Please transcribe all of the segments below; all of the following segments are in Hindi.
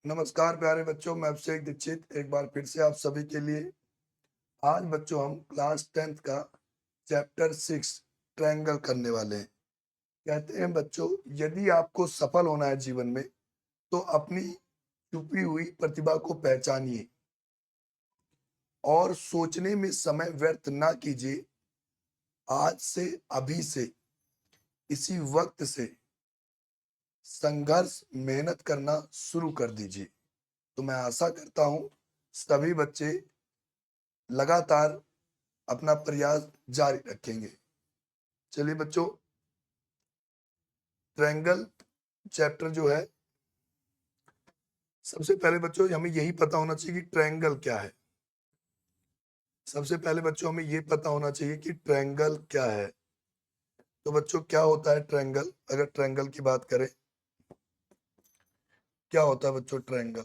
नमस्कार प्यारे बच्चों, मैं अभिषेक दीक्षित एक बार फिर से आप सभी के लिए। आज बच्चों हम क्लास 10th का चैप्टर 6 ट्रायंगल करने वाले हैं। कहते हैं बच्चों, यदि आपको सफल होना है जीवन में तो अपनी छुपी हुई प्रतिभा को पहचानिए और सोचने में समय व्यर्थ ना कीजिए। आज से, अभी से, इसी वक्त से संघर्ष मेहनत करना शुरू कर दीजिए। तो मैं आशा करता हूं सभी बच्चे लगातार अपना प्रयास जारी रखेंगे। चलिए बच्चों, ट्रायंगल चैप्टर जो है, सबसे पहले बच्चों हमें यही पता होना चाहिए कि ट्रायंगल क्या है। सबसे पहले बच्चों हमें ये पता होना चाहिए कि ट्रायंगल क्या है। तो बच्चों क्या होता है ट्रायंगल? अगर ट्रायंगल की बात करें, क्या होता है बच्चों triangle?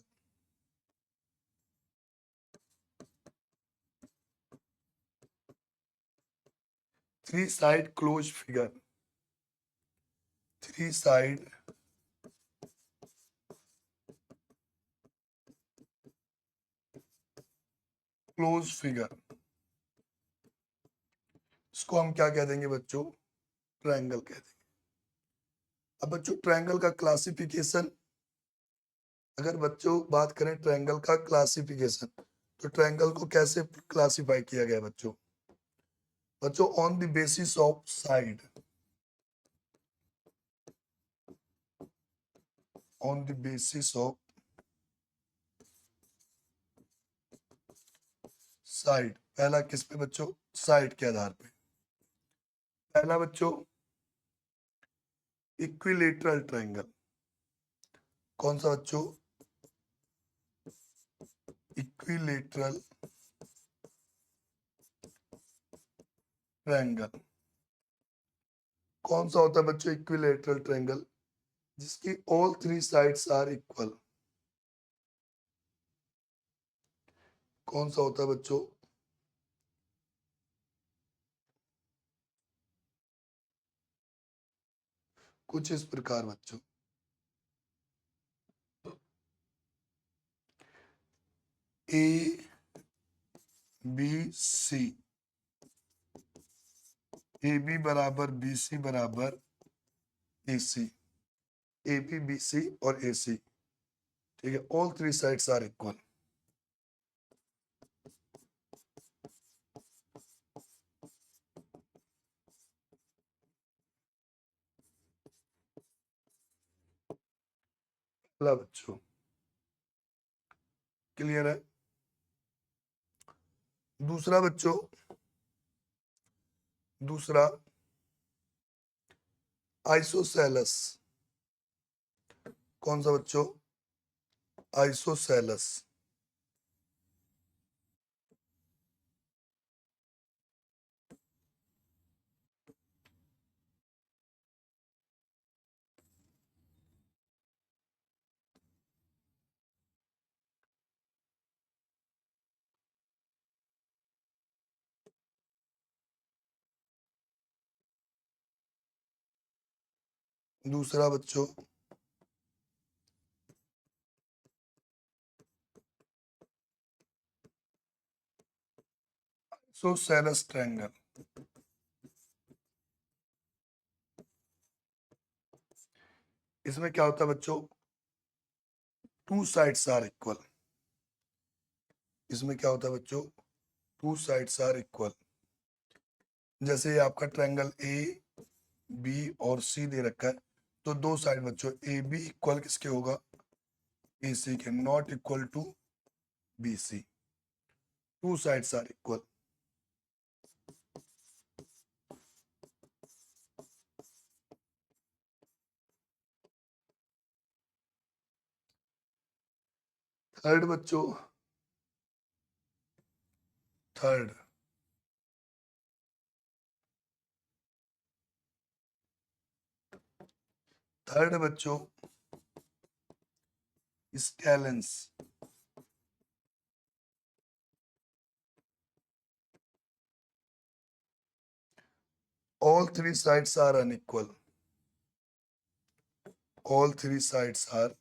Three side close figure. Three side close figure, इसको हम क्या कह देंगे बच्चों? ट्रायंगल कह देंगे। अब बच्चों ट्रायंगल का क्लासिफिकेशन, अगर बच्चों बात करें ट्रायंगल का क्लासिफिकेशन, तो ट्रायंगल को कैसे क्लासिफाई किया गया बच्चों? बच्चों on the basis of side, on the basis of side. पहला किस पे बच्चों? साइड के आधार पे। पहला बच्चों इक्विलेटरल ट्रायंगल। कौन सा बच्चों? Equilateral triangle. कौन सा होता है बच्चों इक्विलेटरल ट्रायंगल? जिसकी all three sides are equal. कौन सा होता है बच्चों? कुछ इस प्रकार बच्चों, A B C, A B बराबर बी सी बराबर A C, A B B C और ए सी। ठीक है, all three sides are equal. पहला बच्चों क्लियर है। दूसरा बच्चों, दूसरा आइसोसेलस। कौन सा बच्चों? आइसोसेलस। दूसरा बच्चों आइसोसेलस ट्रायंगल। इसमें क्या होता है बच्चों? Two sides are equal. इसमें क्या होता है बच्चों? Two sides are equal. जैसे ये आपका ट्रायंगल ए बी और सी दे रखा है, तो दो साइड बच्चों ए बी इक्वल किसके होगा? ए सी के, not equal to B C. Two sides are equal. Third बच्चों, थर्ड थर्ड बच्चों scalene. All three sides are unequal. All three sides are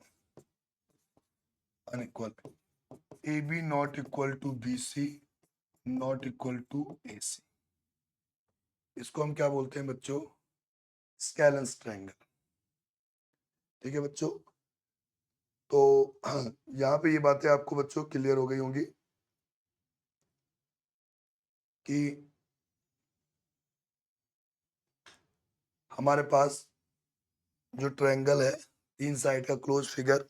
unequal, A B not equal to B C not equal to A C, इसको हम क्या बोलते हैं बच्चों? Scalene triangle. ठीक है बच्चों, तो यहाँ पे ये बातें आपको बच्चों क्लियर हो गई होंगी कि हमारे पास जो ट्रायंगल है, तीन साइड का क्लोज फिगर,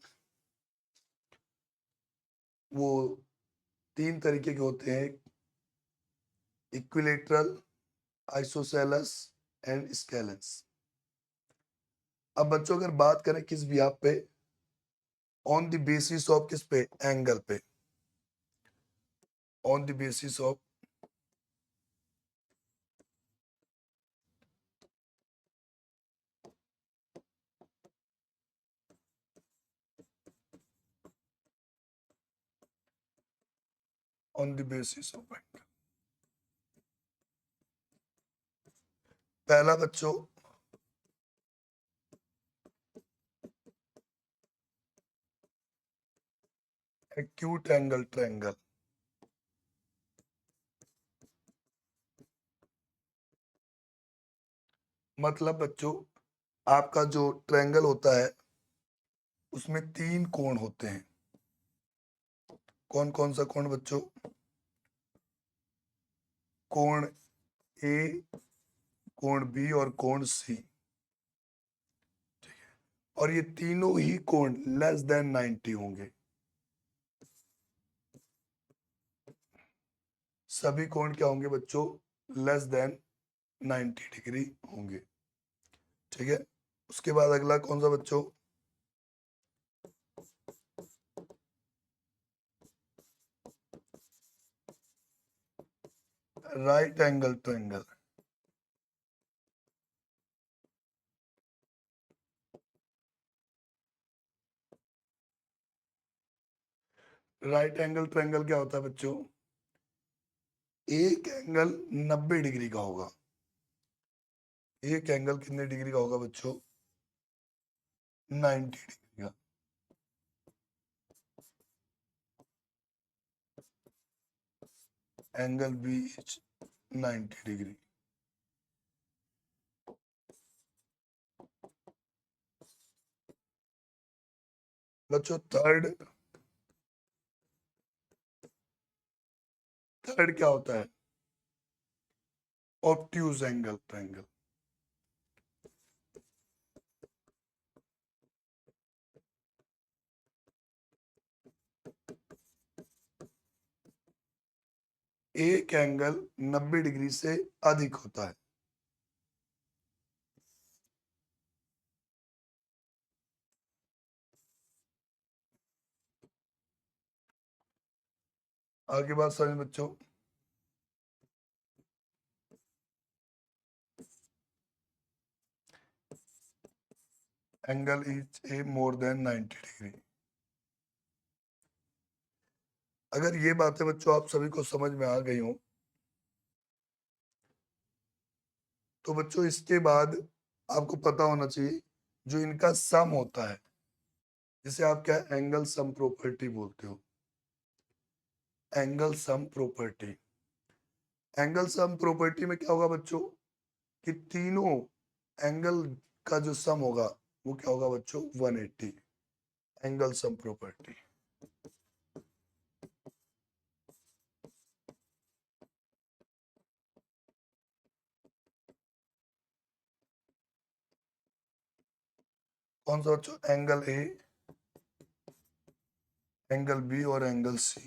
वो तीन तरीके के होते हैं, इक्विलेटरल, आइसोसेलेस एंड स्केलेंस। अब बच्चों अगर बात करें किस बिहाफ पे, ऑन द बेसिस ऑफ किस पे? एंगल पे, on the basis of on the basis of angle. पहला बच्चों एक्यूट एंगल ट्रायंगल, मतलब बच्चों आपका जो ट्रायंगल होता है उसमें तीन कोण होते हैं। कौन कौन सा कोण बच्चों? कोण ए, कोण बी और कोण सी। और ये तीनों ही कोण लेस देन 90 होंगे, सभी कोण क्या होंगे बच्चों? लेस देन 90 डिग्री होंगे। ठीक है, उसके बाद अगला कौन सा बच्चों? Right angle triangle. Right angle triangle क्या होता है बच्चों? एक एंगल 90 डिग्री का होगा। एक एंगल कितने डिग्री का होगा बच्चों? 90 डिग्री का। Angle B is 90 degree. बच्चों थर्ड, थर्ड क्या होता है? Obtuse angle triangle. एक एंगल 90 डिग्री से अधिक होता है। आगे बात समझ बच्चों, angle is a more than 90 degree. अगर ये बातें बच्चों आप सभी को समझ में आ गई हो, तो बच्चों इसके बाद आपको पता होना चाहिए जो इनका सम होता है, जिसे आप क्या एंगल सम प्रॉपर्टी बोलते हो। Angle sum property, angle sum property में क्या होगा बच्चों कि तीनों एंगल का जो सम होगा वो क्या होगा बच्चों? 180। Angle sum property. कौन सा बच्चों? एंगल ए, एंगल बी और एंगल सी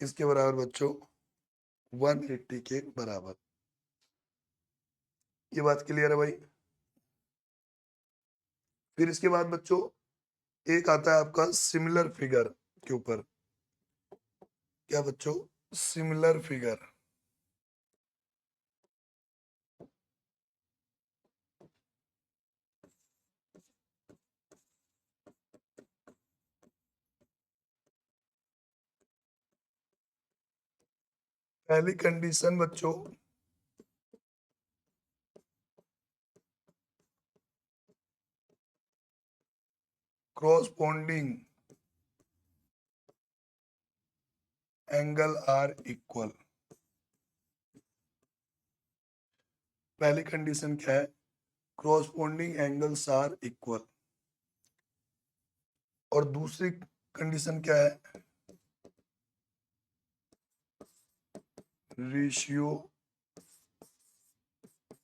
किसके बराबर बच्चों? 180 के बराबर। ये बात क्लियर है भाई? फिर इसके बाद बच्चों एक आता है आपका सिमिलर फिगर के ऊपर। क्या बच्चों? Similar figure. पहली कंडीशन बच्चों, corresponding angle are equal। पहली कंडीशन क्या है? corresponding angles are equal। और दूसरी कंडीशन क्या है? Ratio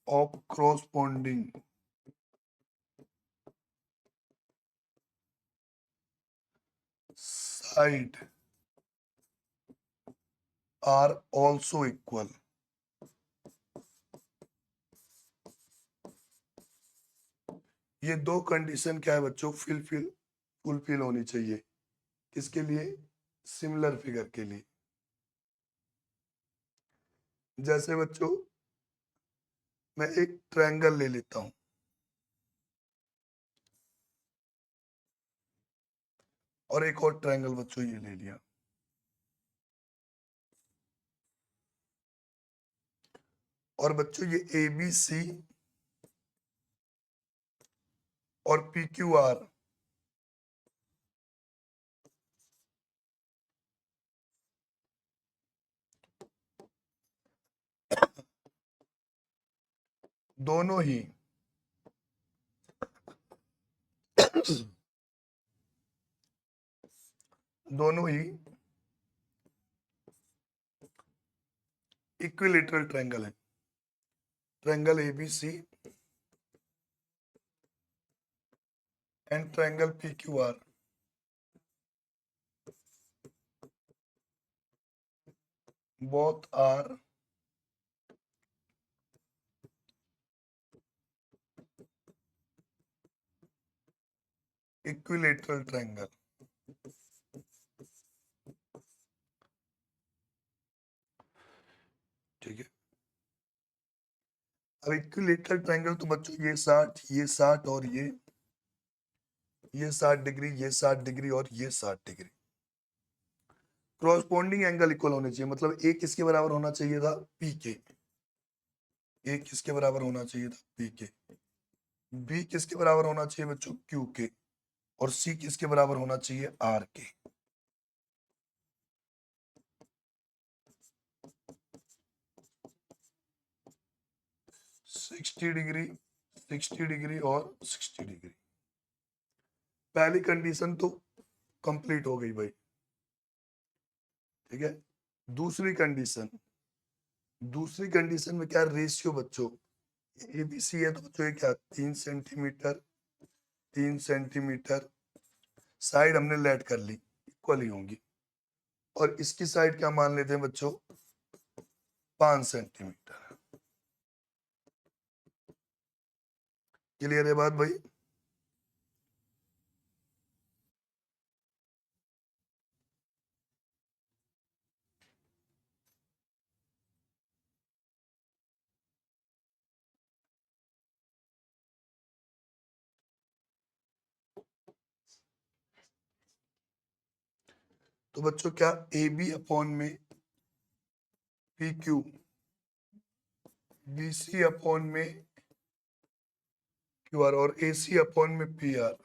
of corresponding side are also equal। ये दो कंडीशन क्या है बच्चों? फुलफिल होनी चाहिए। किसके लिए? सिमिलर फिगर के लिए। जैसे बच्चों मैं एक ट्रायंगल ले लेता हूं और एक और ट्रायंगल बच्चों ये ले लिया, और बच्चों ये ए बी सी और पी क्यू आर दोनों ही दोनों ही इक्विलेटरल ट्रायंगल है। Triangle A B C and triangle P Q R both are equilateral triangle. ठीक है, अब इक्विलेटरल ट्रायंगल तो बच्चों ये 60 और ये 60 डिग्री, ये 60 डिग्री और ये 60 डिग्री। क्रॉसपोंडिंग एंगल इक्वल होने चाहिए, मतलब ए किसके बराबर होना चाहिए था? पी के। ए किसके बराबर होना चाहिए था? पी के। बी किसके बराबर होना चाहिए बच्चों? क्यू के। और सी किसके बराबर होना चाहिए? आर के। सिक्सटी डिग्री, 60 डिग्री और 60 डिग्री। पहली कंडीशन तो कंप्लीट हो गई भाई। ठीक है, दूसरी कंडीशन में क्या? रेशियो बच्चों एबीसी है तो बच्चों ये क्या? 3 सेंटीमीटर 3 सेंटीमीटर। साइड हमने लेट कर ली, इक्वल ही होंगी। और इसकी साइड क्या मान लेते हैं बच्चों? 5 सेंटीमीटर। क्लियर है बात भाई? तो बच्चों क्या? ए बी अपॉन में P Q, B C upon में क्यू आर और ए सी अपॉन में पी आर,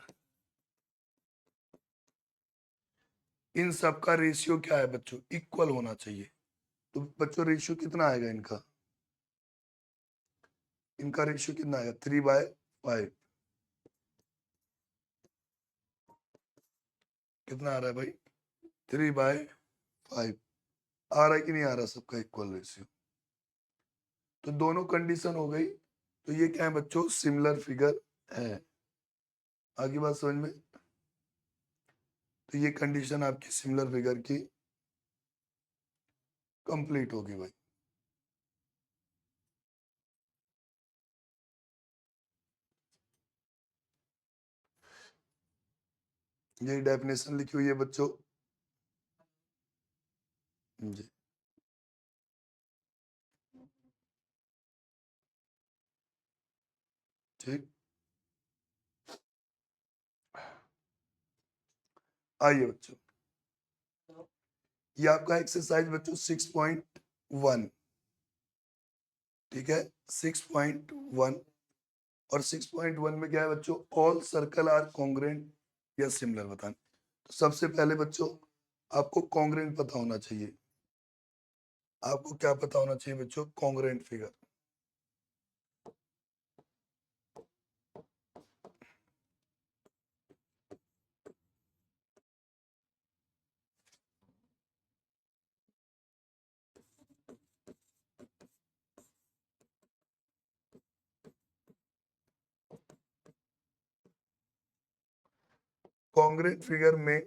इन सब का रेशियो क्या है बच्चों? इक्वल होना चाहिए। तो बच्चों रेशियो कितना आएगा इनका? इनका रेशियो कितना आएगा? 3/5। कितना आ रहा है भाई? 3/5। आ रहा है कि नहीं आ रहा सबका इक्वल रेशियो? तो दोनों कंडीशन हो गई। तो ये क्या है बच्चों? सिमिलर फिगर है। आगे बात समझ में? तो ये कंडीशन आपकी सिमिलर फिगर की कंप्लीट होगी भाई। यही डेफिनेशन लिखी हुई है बच्चों जी। ठीक, आइए बच्चों, ये आपका एक्सरसाइज बच्चों 6.1। ठीक है, 6.1। और 6.1 में क्या है बच्चों? ऑल सर्कल आर कॉन्ग्रुएंट या सिमिलर बताना। तो सबसे पहले बच्चों आपको कॉन्ग्रुएंट पता होना चाहिए। आपको क्या पता होना चाहिए बच्चों? Congruent figure. कॉन्ग्रुएंट फिगर में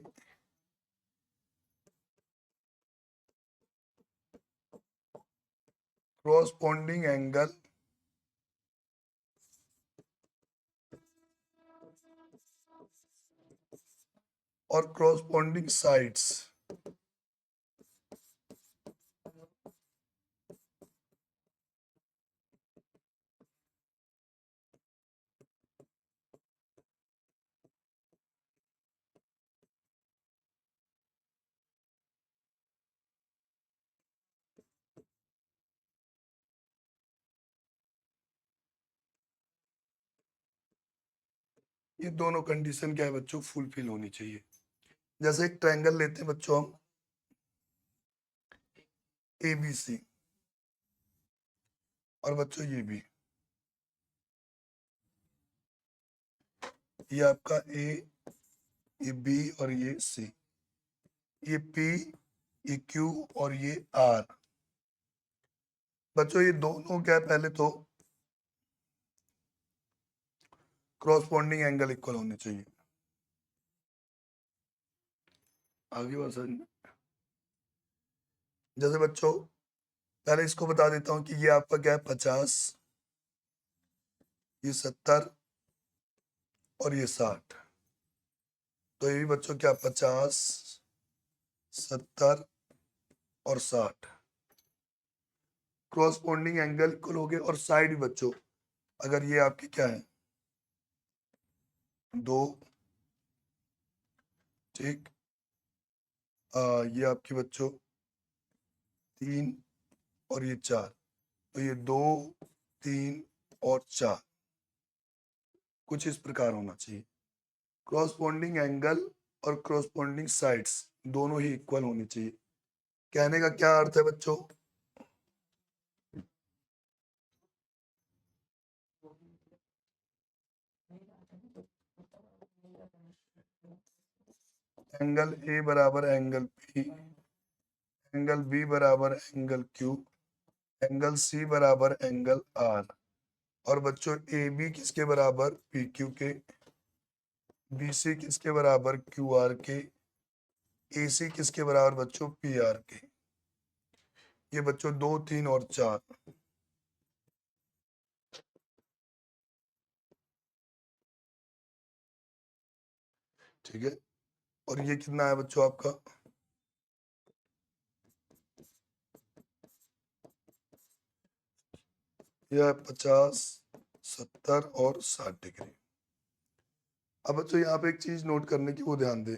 क्रॉसपोंडिंग एंगल और क्रॉसपोंडिंग साइड्स ये दोनों कंडीशन क्या है बच्चों? फुलफिल होनी चाहिए। जैसे एक ट्रायंगल लेते हैं बच्चों हम, ए बी सी, और बच्चों ये भी, ये आपका ए, ये बी और ये सी, ये पी, ये क्यू और ये आर। बच्चों ये दोनों क्या है? पहले तो क्रॉसपोंडिंग एंगल इक्वल होने चाहिए। आगे बात समझ में? जैसे बच्चों पहले इसको बता देता हूं कि ये आपका क्या है? 50, ये 70 और ये 60। तो ये भी बच्चों क्या? 50, 70 और 60 क्रॉसपोंडिंग एंगल इक्वल हो गए। और साइड भी बच्चों, अगर ये आपकी क्या है? 2, ठीक, ये आपकी बच्चों 3 और ये 4। तो ये 2, 3 और 4 कुछ इस प्रकार होना चाहिए। क्रॉसपोंडिंग एंगल और क्रॉसपोंडिंग साइड्स दोनों ही इक्वल होनी चाहिए। कहने का क्या अर्थ है बच्चों? एंगल ए बराबर एंगल पी, एंगल बी बराबर एंगल क्यू, एंगल सी बराबर एंगल आर। और बच्चों ए बी किसके बराबर? पी क्यू के, बी सी किसके बराबर? क्यू आर के, ए सी किसके बराबर बच्चों? पी आर के। ये बच्चों 2, 3 और 4, ठीक है। और ये कितना है बच्चों आपका? यह है 50, 70 और 60 डिग्री। अब बच्चों यहाँ पे एक चीज नोट करने की, वो ध्यान दे।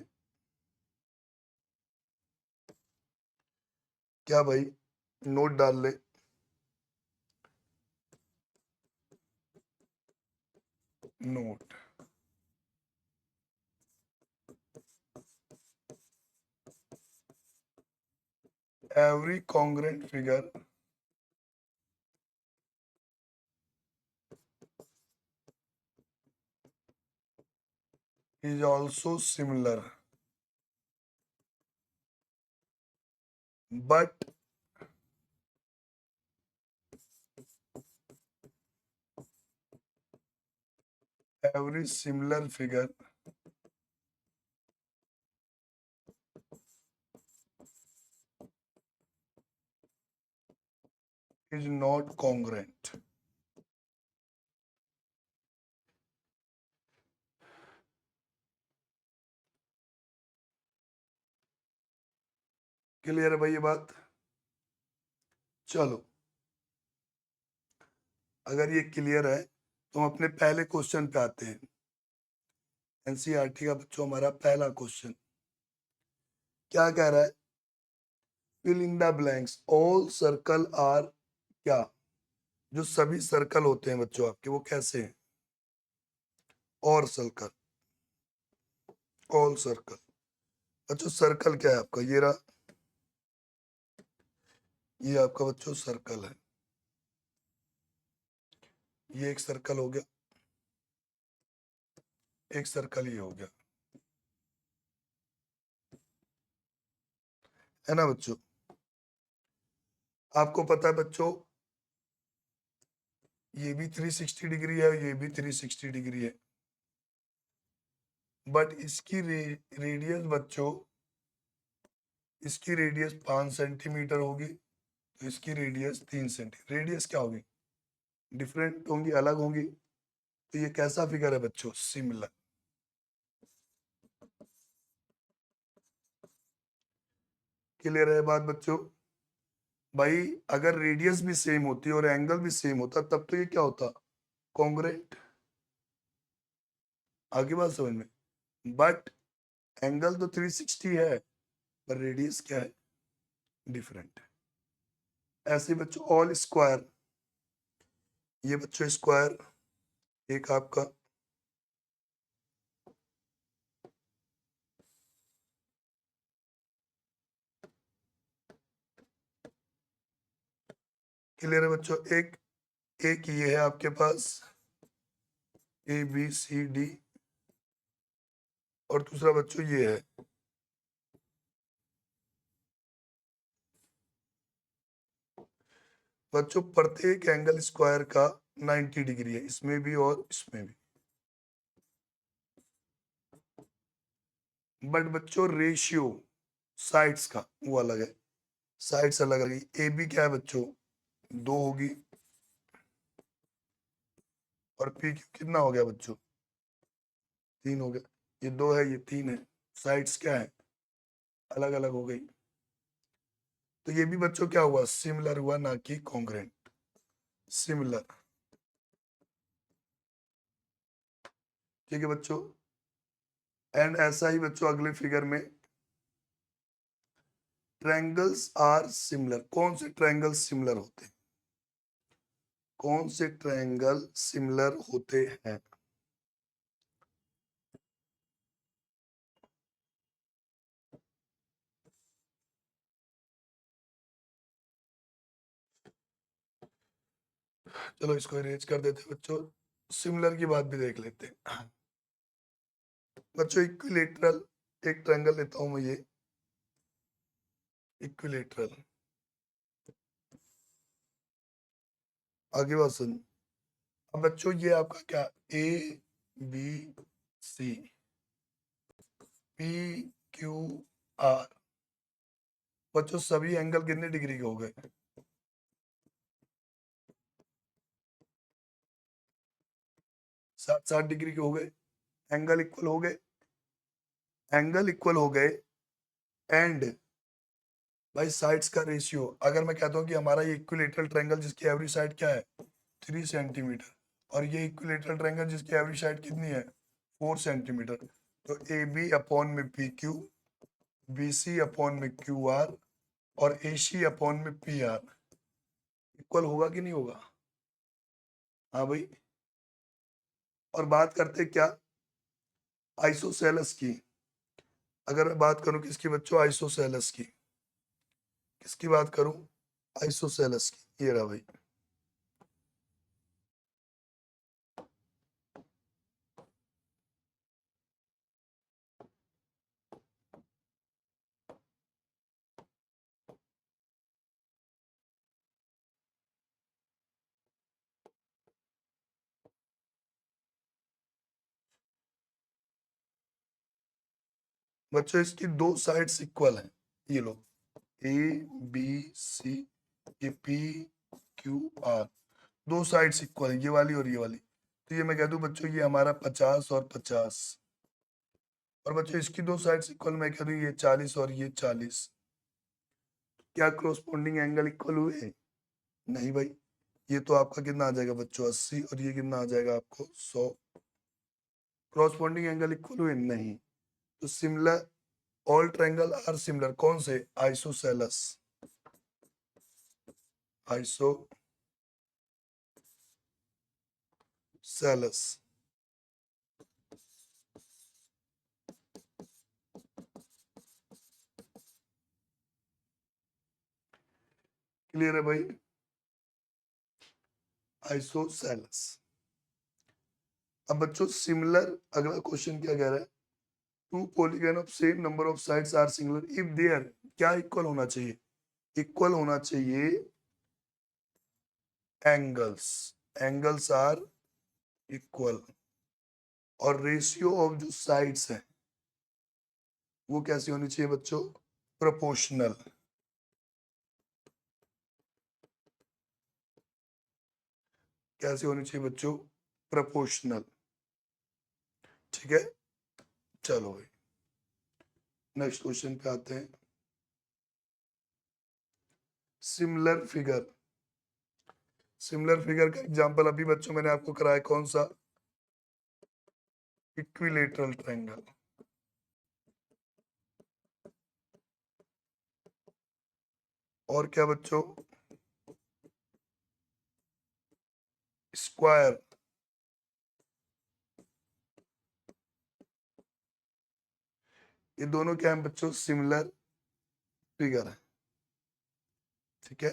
क्या भाई? नोट डाल ले। Note, every congruent figure is also similar, but every similar figure is not congruent. Clear है भाई ये बात? चलो, अगर ये क्लियर है तो हम अपने पहले क्वेश्चन पे आते हैं। एनसीईआरटी का बच्चों हमारा पहला क्वेश्चन क्या कह रहा है? Fill in the blanks, all circle are क्या? जो सभी सर्कल होते हैं बच्चों आपके, वो कैसे हैं? और सर्कल, ऑल सर्कल। बच्चों सर्कल क्या है आपका, ये रहा, ये आपका बच्चों सर्कल है, ये एक सर्कल हो गया, एक सर्कल ये हो गया, है ना बच्चों। आपको पता है बच्चों ये भी 360 डिग्री है, ये भी 360 डिग्री है, बट इसकी रेडियस बच्चों, इसकी रेडियस 5 सेंटीमीटर होगी, तो इसकी रेडियस 3 सेंटीमीटर। रेडियस क्या होगी, डिफरेंट होंगी, अलग होंगी। तो ये कैसा फिगर है बच्चों, सिमिलर। क्लियर है बात बच्चों। भाई अगर रेडियस भी सेम होती और एंगल भी सेम होता तब तो ये क्या होता, कॉन्ग्रुएंट। आगे बात समझ में। बट एंगल तो 360 है, पर रेडियस क्या है, डिफरेंट है। ऐसे बच्चों ऑल स्क्वायर, ये बच्चों स्क्वायर एक आपका, क्लियर है बच्चों। एक एक ये है आपके पास ABCD, और दूसरा बच्चों ये है। बच्चों प्रत्येक एंगल स्क्वायर का 90 डिग्री है, इसमें भी और इसमें भी। बट बच्चों रेशियो साइड्स का वो अलग है, साइड्स अलग अलग है। AB क्या है बच्चों, 2 होगी, और PQ कितना हो गया बच्चों, 3 हो गया। ये 2 है, ये 3 है, साइड्स क्या है, अलग अलग हो गई। तो ये भी बच्चों क्या हुआ, सिमिलर हुआ, ना कि कॉन्ग्रुएंट, सिमिलर। ठीक है बच्चों। एंड ऐसा ही बच्चों अगले फिगर में, ट्रायंगल्स आर सिमिलर। कौन से ट्रायंगल सिमिलर होते हैं, कौन से ट्रायंगल सिमिलर होते हैं। चलो इसको अरेंज कर देते हैं बच्चों, सिमिलर की बात भी देख लेते हैं बच्चों। इक्विलेटरल एक ट्रायंगल लेता हूं मैं, ये इक्विलेटरल। आगे बात सुन। अब बच्चों ये आपका क्या, ABC, PQR। बच्चों सभी एंगल कितने डिग्री के हो गए, 60-60 डिग्री के हो गए। एंगल इक्वल हो गए, एंगल इक्वल हो गए। एंड भाई साइड्स का रेशियो, अगर मैं कहता हूँ कि हमारा ये इक्विलेटरल ट्रायंगल जिसकी एवरी साइड क्या है, 3 सेंटीमीटर, और ये इक्विलेटरल ट्रायंगल जिसकी एवरी साइड कितनी है, 4 सेंटीमीटर, तो AB अपॉन में PQ, BC अपॉन में QR, और AC अपॉन में PR इक्वल होगा कि नहीं होगा। हाँ भाई। और बात करते क्या, आइसोसेलस की। अगर मैं बात करूं किसकी बच्चों, आइसोसेलस की, किसकी बात करूं, आइसोसेलस की, ये रहा भाई। बच्चों इसकी 2 साइड्स इक्वल हैं, ये लो ABC, ये PQR, 2 साइड्स इक्वल है, ये वाली और ये वाली। तो ये मैं कह दूं बच्चों ये हमारा 50 और 50, और बच्चों इसकी 2 साइड्स इक्वल, मैं कह दूं ये 40 और ये 40। क्या क्रॉसपोंडिंग एंगल इक्वल हुए, नहीं भाई। ये तो आपका कितना आ जाएगा बच्चों 80, और ये कितना आ जाएगा आपको 100। क्रॉसपोंडिंग एंगल इक्वल हुए, नहीं। तो similar, all triangle are similar, कौन से, आइसोसेलस, आइसोसेलस। क्लियर है भाई? आइसोसेलेस। अब बच्चों सिमिलर, अगला क्वेश्चन क्या कह रहा है? Two polygon of same number of sides are singular if there, क्या इक्वल होना चाहिए? इक्वल होना चाहिए एंगल्स, एंगल्स आर इक्वल, और रेशियो ऑफ जो साइड्स है वो कैसी होनी चाहिए बच्चों? प्रोपोर्शनल। कैसी होनी चाहिए बच्चों? प्रोपोर्शनल। ठीक है, चलो भाई नेक्स्ट क्वेश्चन पे आते हैं। सिमिलर फिगर, सिमिलर फिगर का एग्जांपल अभी बच्चों मैंने आपको कराया, कौन सा? Equilateral triangle. और क्या बच्चों? स्क्वायर। ये दोनों क्या है बच्चों? सिमिलर फिगर है। ठीक है,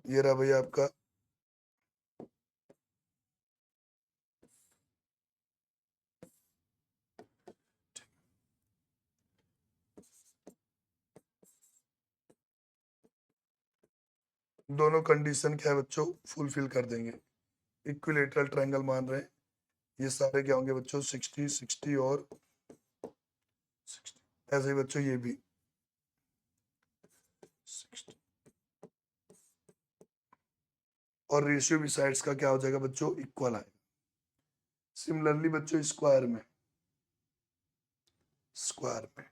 ये रहा भैया आपका दोनों कंडीशन क्या है बच्चों? फुलफिल कर देंगे। इक्विलेटरल ट्रायंगल मान रहे हैं, ये सारे क्या होंगे बच्चों? 60 60 और 60। ऐसे ही बच्चों ये भी 60, और रेशियो भी साइड्स का क्या हो जाएगा बच्चों? इक्वल आएगा। सिमिलरली बच्चों स्क्वायर में, स्क्वायर में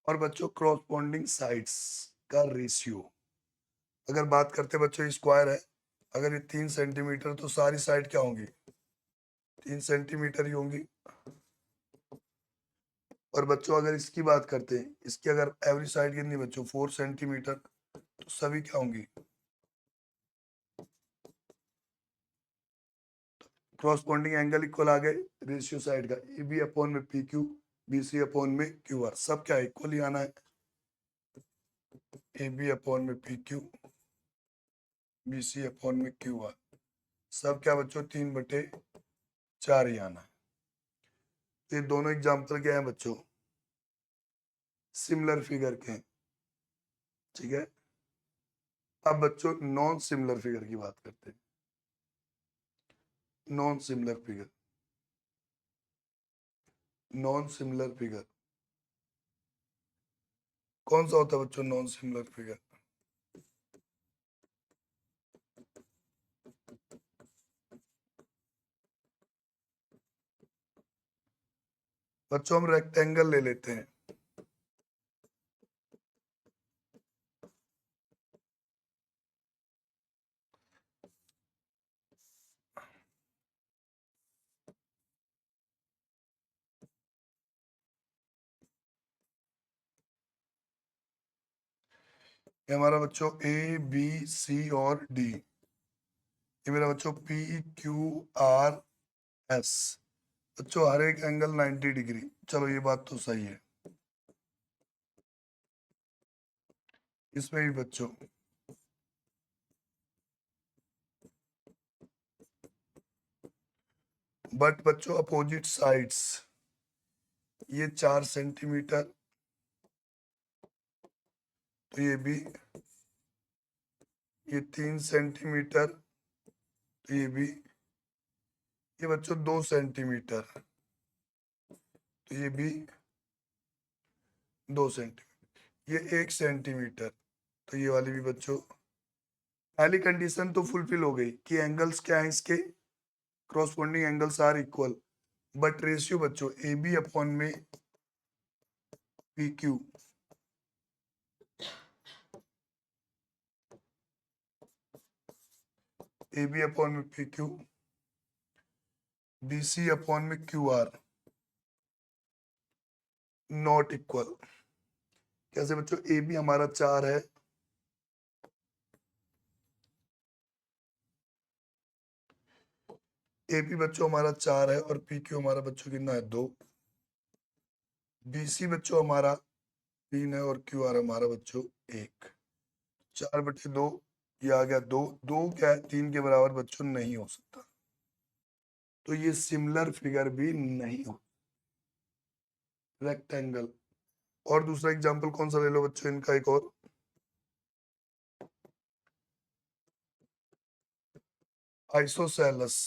और बच्चों क्रॉसपोंडिंग साइड्स का रेशियो, अगर बात करते बच्चों स्क्वायर है, अगर ये 3 सेंटीमीटर तो सारी साइड क्या होंगी? 3 सेंटीमीटर ही होंगी। और बच्चों अगर इसकी बात करते हैं, इसकी अगर एवरी साइड कितनी बच्चों? 4 सेंटीमीटर, तो सभी क्या होंगी? क्रॉसपोंडिंग एंगल इक्वल आ गए, रेशियो साइड का ए बी अपॉन में P Q, B C upon में क्यू आर, सब क्या इक्वल ही आना है। ए बी अपॉन में P Q, B C upon में क्यू आर, सब क्या बच्चों? 3/4 ही आना है। तो ये दोनों एग्जाम्पल क्या है बच्चों? सिमिलर फिगर के हैं। ठीक है, अब बच्चों नॉन सिमिलर फिगर की बात करते हैं। Non similar figure, non similar figure कौन सा होता है बच्चों? नॉन सिमिलर फिगर बच्चों हम रेक्टेंगल ले लेते हैं। ये हमारा बच्चों ए बी सी और डी, ये मेरा बच्चों पी क्यू आर एस, बच्चों हर एक एंगल 90 डिग्री। चलो ये बात तो सही है। इसमें भी बच्चों बट बच्चों अपोजिट साइड्स, ये 4 सेंटीमीटर, तो ये भी, ये 3 सेंटीमीटर, तो ये भी, ये बच्चों 2 सेंटीमीटर, तो ये भी 2 सेंटीमीटर, ये 1 सेंटीमीटर, तो ये वाली भी बच्चों। पहली कंडीशन तो फुलफिल हो गई कि एंगल्स क्या है इसके? corresponding angles are equal, but ratio बच्चों AB अपॉन में PQ, AB अपॉन में PQ, BC अपॉन में QR नॉट इक्वल। कैसे बच्चों? AB हमारा 4 है, AP बच्चों हमारा 4 है और PQ हमारा बच्चों कितना है? 2। BC बच्चों हमारा 3 है और QR हमारा बच्चों 1। 4/2 ये आ गया 2। 2 क्या है? 3 के बराबर बच्चों नहीं हो सकता, तो ये सिमिलर फिगर भी नहीं हो। रेक्टेंगल। और दूसरा एग्जांपल कौन सा ले लो बच्चों इनका? एक और आइसोसेलस।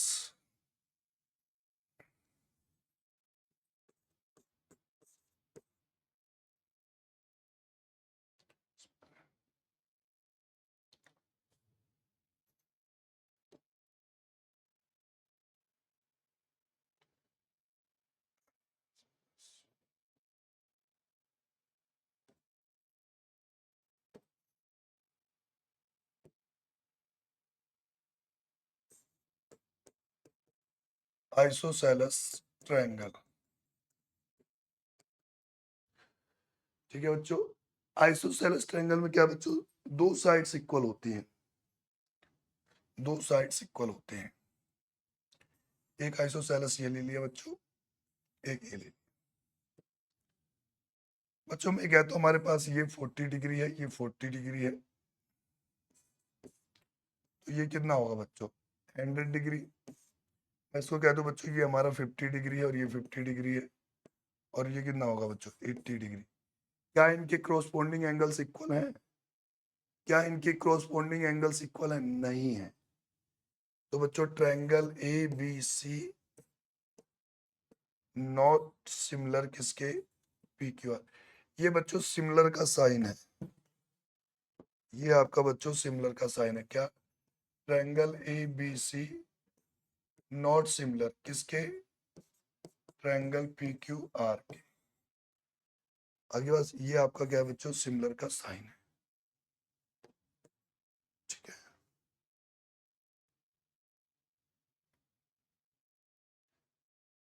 Isosceles triangle. ठीक है बच्चों, आइसोसेलस ट्रायंगल में क्या बच्चों? दो साइड्स इक्वल होती हैं, दो साइड्स इक्वल होते हैं। एक आइसोसेलस ये ले लिया बच्चों, एक ये ले लिया। बच्चों मैं कहता हूं हमारे पास ये 40 डिग्री है, ये 40 डिग्री है, तो ये कितना होगा बच्चों? 100 डिग्री। मैं इसको कह दूं बच्चों ये हमारा 50 डिग्री है और ये 50 डिग्री है, और ये कितना होगा बच्चों? 80 डिग्री। क्या इनके क्रॉसपोंडिंग एंगल्स इक्वल हैं? क्या इनके क्रॉसपोंडिंग एंगल्स इक्वल है? नहीं है। तो बच्चों triangle A B C not similar किसके? P Q R. ये बच्चों सिमिलर का साइन है, ये आपका बच्चों सिमिलर का साइन है। क्या? Triangle A B C not similar किसके? ट्रायंगल पी क्यू आर के। आगे बस ये आपका क्या है बच्चों? सिमिलर का साइन है। ठीक है,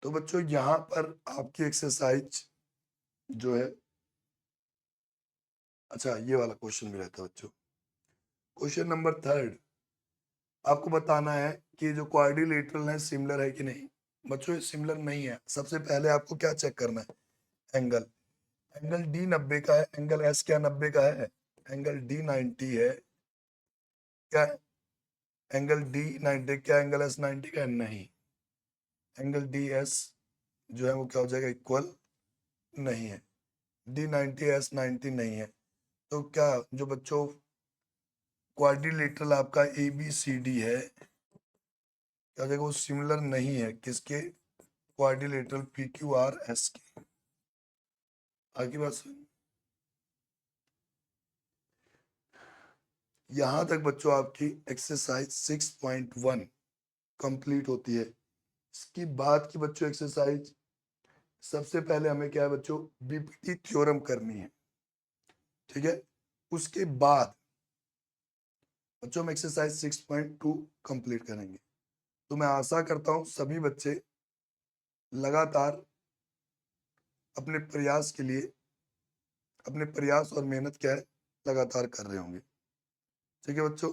तो बच्चों यहां पर आपकी एक्सरसाइज जो है, अच्छा ये वाला क्वेश्चन भी रहता है बच्चों। क्वेश्चन नंबर 3 आपको बताना है कि जो क्वाड्रिलेटरल है सिमिलर है कि नहीं। बच्चों ये सिमिलर नहीं है। सबसे पहले आपको क्या चेक करना है? एंगल। एंगल डी 90 का है, एंगल एस क्या 90 का है? एंगल डी 90 है। क्या है? Angle D 90। क्या एंगल एस 90 का है? नहीं। एंगल डी एस जो है वो क्या हो जाएगा? इक्वल नहीं है। डी 90 एस 90 नहीं है, तो क्या जो बच्चों क्वाड्रिलेटरल आपका ए बी सी डी है, क्या हो जाएगा? वो सिमिलर नहीं है किसके? Quadrilateral P Q R S के। आगे बात सुन, यहां तक बच्चों आपकी एक्सरसाइज 6.1 कंप्लीट होती है। इसकी बाद की बच्चों एक्सरसाइज, सबसे पहले हमें क्या है बच्चों? बीपीटी थ्योरम करनी है। ठीक है, उसके बाद बच्चों हम एक्सरसाइज 6.2 कंप्लीट करेंगे। तो मैं आशा करता हूं सभी बच्चे लगातार अपने प्रयास के लिए, अपने प्रयास और मेहनत क्या है लगातार कर रहे होंगे। ठीक है बच्चों।